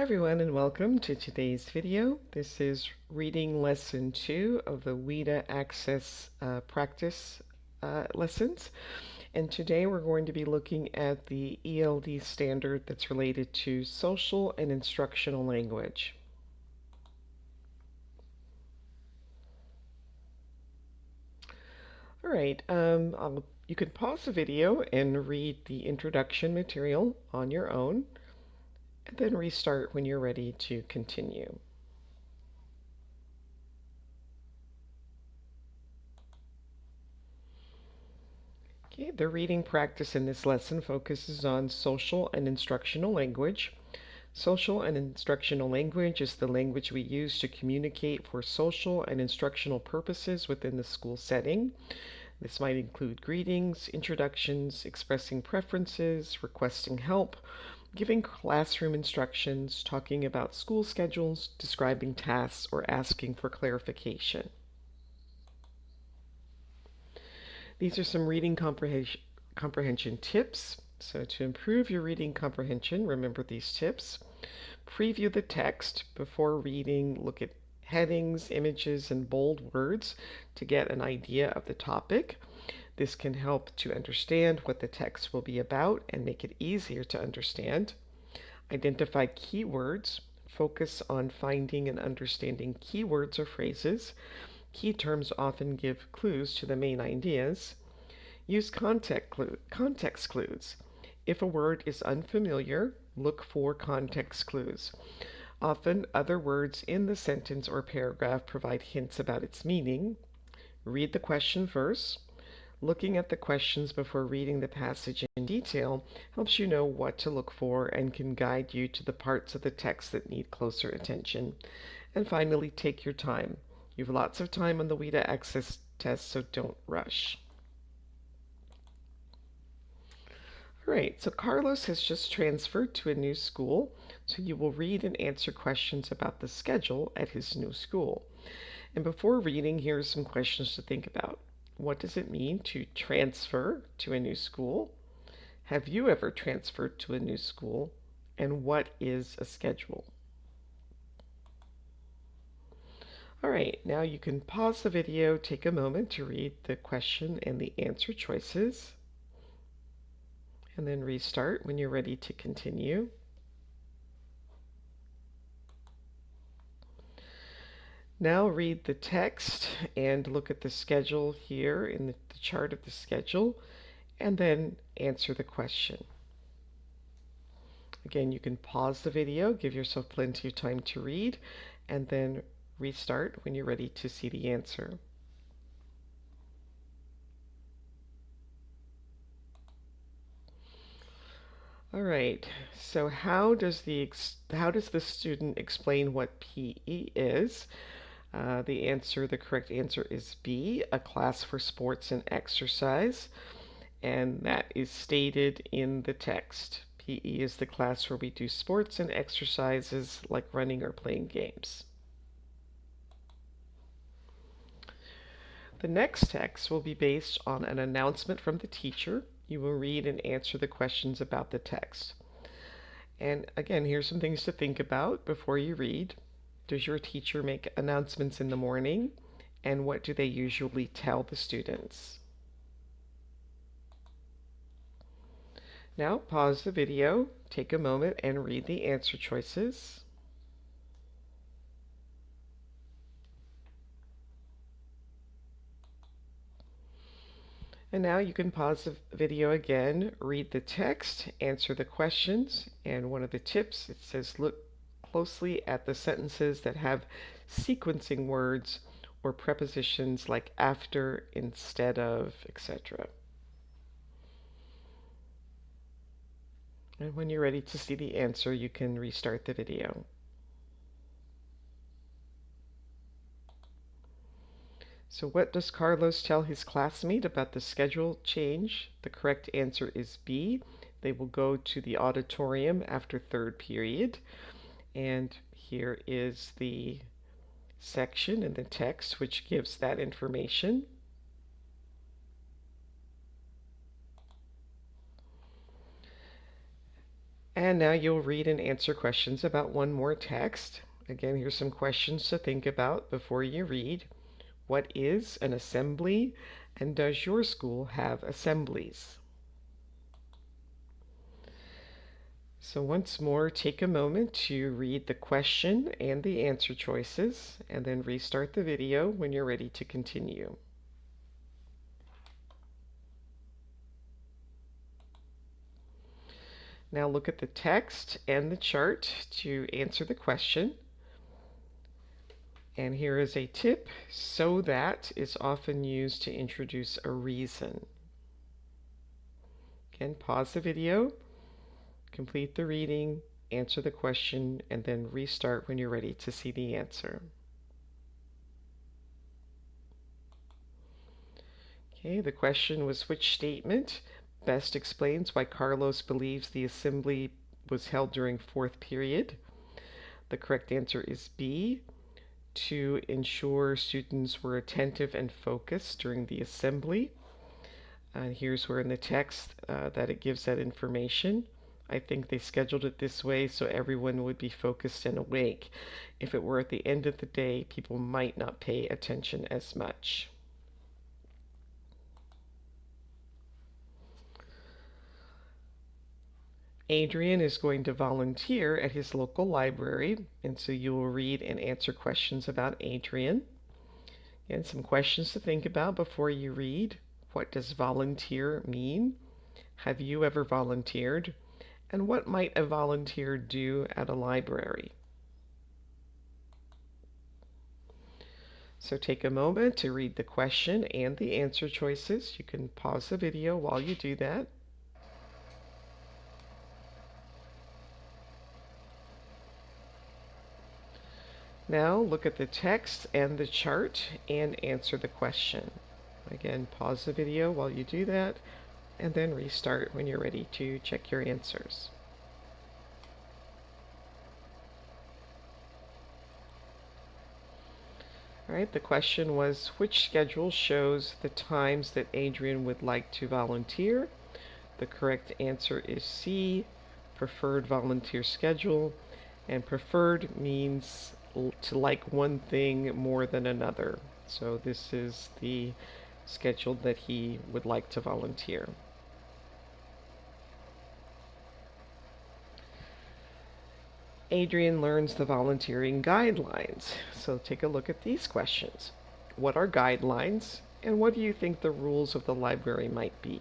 Hi everyone and welcome to today's video. This is reading lesson 2 of the WIDA ACCESS practice lessons. And today we're going to be looking at the ELD standard that's related to social and instructional language. All right, you can pause the video and read the introduction material on your own, and then restart when you're ready to continue. Okay, the reading practice in this lesson focuses on social and instructional language. Social and instructional language is the language we use to communicate for social and instructional purposes within the school setting. This might include greetings, introductions, expressing preferences, requesting help, giving classroom instructions, talking about school schedules, describing tasks, or asking for clarification. These are some reading comprehension tips. So to improve your reading comprehension, remember these tips. Preview the text before reading. Look at headings, images, and bold words to get an idea of the topic. This can help to understand what the text will be about and make it easier to understand. Identify keywords. Focus on finding and understanding keywords or phrases. Key terms often give clues to the main ideas. Use context clues. If a word is unfamiliar, look for context clues. Often, other words in the sentence or paragraph provide hints about its meaning. Read the question first. Looking at the questions before reading the passage in detail helps you know what to look for and can guide you to the parts of the text that need closer attention. And finally, take your time. You have lots of time on the WIDA ACCESS test, so don't rush. All right, so Carlos has just transferred to a new school, so you will read and answer questions about the schedule at his new school. And before reading, here are some questions to think about. What does it mean to transfer to a new school? Have you ever transferred to a new school? And what is a schedule? All right, now you can pause the video, take a moment to read the question and the answer choices, and then restart when you're ready to continue. Now read the text and look at the schedule here in the chart of the schedule, and then answer the question. Again, you can pause the video, give yourself plenty of time to read, and then restart when you're ready to see the answer. All right, so how does the student explain what PE is? The correct answer is B, a class for sports and exercise, and that is stated in the text. PE is the class where we do sports and exercises like running or playing games. The next text will be based on an announcement from the teacher. You will read and answer the questions about the text. And again, here's some things to think about before you read. Does your teacher make announcements in the morning? And what do they usually tell the students? Now pause the video, take a moment and read the answer choices. And now you can pause the video again, read the text, answer the questions, and one of the tips, it says look closely at the sentences that have sequencing words or prepositions like after, instead of, etc. And when you're ready to see the answer, you can restart the video. So what does Carlos tell his classmate about the schedule change? The correct answer is B. They will go to the auditorium after third period. And here is the section in the text which gives that information. And now you'll read and answer questions about one more text. Again, here's some questions to think about before you read. What is an assembly, and does your school have assemblies? So once more, take a moment to read the question and the answer choices, and then restart the video when you're ready to continue. Now look at the text and the chart to answer the question. And here is a tip. So that is often used to introduce a reason. Again, pause the video, complete the reading, answer the question, and then restart when you're ready to see the answer. Okay, the question was, which statement best explains why Carlos believes the assembly was held during fourth period? The correct answer is B, to ensure students were attentive and focused during the assembly. And here's where in the text that it gives that information. I think they scheduled it this way so everyone would be focused and awake. If it were at the end of the day, people might not pay attention as much. Adrian is going to volunteer at his local library, and so you will read and answer questions about Adrian. And some questions to think about before you read. What does volunteer mean? Have you ever volunteered? And what might a volunteer do at a library? So take a moment to read the question and the answer choices. You can pause the video while you do that. Now look at the text and the chart and answer the question. Again, pause the video while you do that, and then restart when you're ready to check your answers. All right, the question was, which schedule shows the times that Adrian would like to volunteer? The correct answer is C, preferred volunteer schedule, and preferred means to like one thing more than another. So this is the schedule that he would like to volunteer. Adrian learns the volunteering guidelines. So take a look at these questions. What are guidelines, and what do you think the rules of the library might be?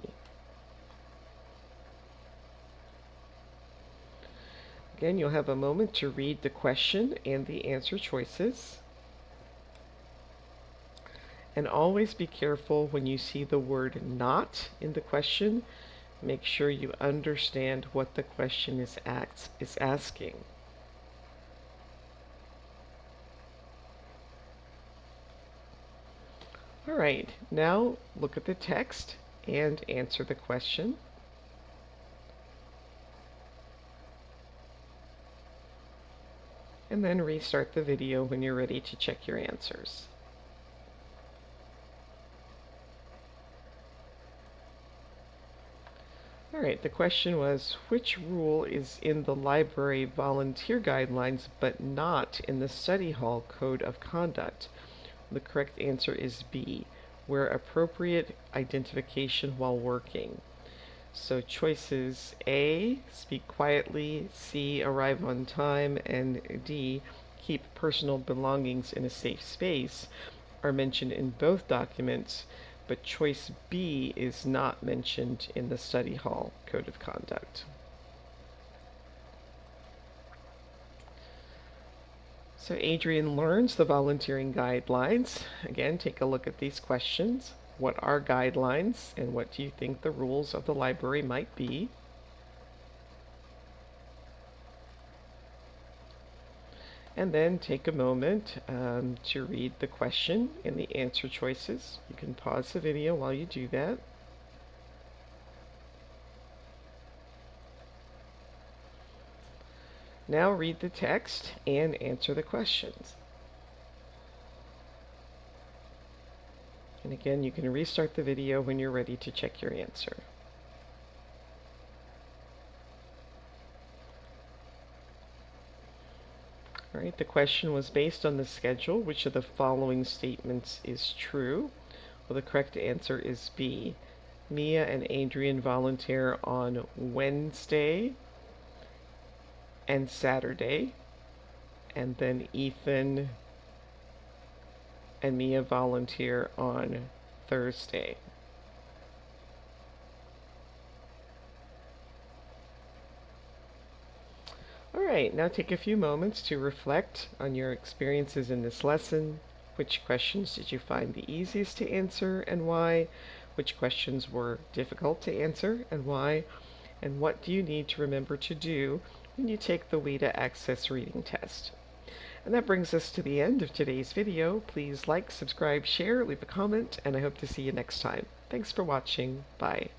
Again, you'll have a moment to read the question and the answer choices. And always be careful when you see the word not in the question. Make sure you understand what the question is asking. All right, now look at the text and answer the question. And then restart the video when you're ready to check your answers. All right, the question was, which rule is in the library volunteer guidelines but not in the study hall code of conduct? The correct answer is B, where appropriate identification while working. So choices A, speak quietly, C, arrive on time, and D, keep personal belongings in a safe space are mentioned in both documents, but choice B is not mentioned in the study hall code of conduct. So Adrian learns the volunteering guidelines. Again, take a look at these questions. What are guidelines, and what do you think the rules of the library might be? And then take a moment to read the question and the answer choices. You can pause the video while you do that. Now read the text and answer the questions. And again, you can restart the video when you're ready to check your answer. All right, the question was based on the schedule, which of the following statements is true? Well, the correct answer is B. Mia and Adrian volunteer on Wednesday and Saturday, and then Ethan and Mia volunteer on Thursday. All right, now take a few moments to reflect on your experiences in this lesson. Which questions did you find the easiest to answer and why? Which questions were difficult to answer and why? And what do you need to remember to do when you take the WIDA ACCESS reading test? And that brings us to the end of today's video. Please like, subscribe, share, leave a comment, and I hope to see you next time. Thanks for watching. Bye.